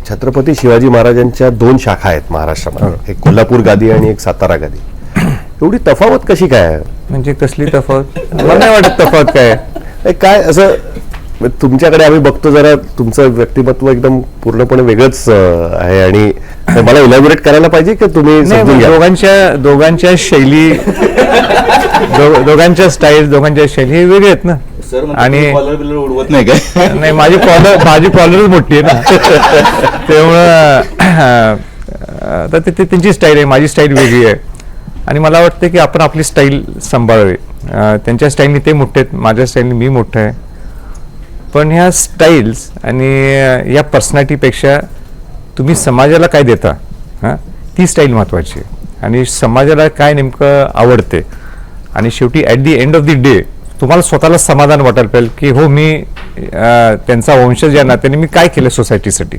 छत्रपती शिवाजी महाराजांच्या 2 शाखा आहेत महाराष्ट्रामध्ये, एक कोल्हापूर गादी आणि एक सातारा गादी. एवढी तफावत कशी काय आहे? म्हणजे कसली तफावत? मला नाही वाटत तफावत काय आहे. काय असं तुमच्याकडे आम्ही बघतो, जरा तुमचं व्यक्तिमत्व एकदम पूर्णपणे वेगळंच आहे आणि मला इलॅबोरेट करायला पाहिजे की तुम्ही समजून घ्या? दोघांच्या शैली, दोघांच्या स्टाईल, दोघांच्या शैली वेगळी आहेत ना. आणि कॉलर उडवत नाही काय? नाही, माझी कॉलरच मोठी आहे ना. त्यामुळं तर ते त्यांची स्टाईल आहे, माझी स्टाईल वेगळी आहे आणि मला वाटतं की आपण आपली स्टाईल सांभाळावी. त्यांच्या स्टाईलनी ते मोठे आहेत, माझ्या स्टाईलनी मी मोठं आहे. पण ह्या स्टाईल्स आणि या पर्सनॅलिटीपेक्षा तुम्ही समाजाला काय देता, ती स्टाईल महत्त्वाची आहे आणि समाजाला काय नेमकं आवडते. आणि शेवटी at the end of the day तुम्हाला स्वतःला समाधान वाटायला पाहिजे की हो, मी त्यांचा वंशज या नात्याने मी काय केलं सोसायटीसाठी.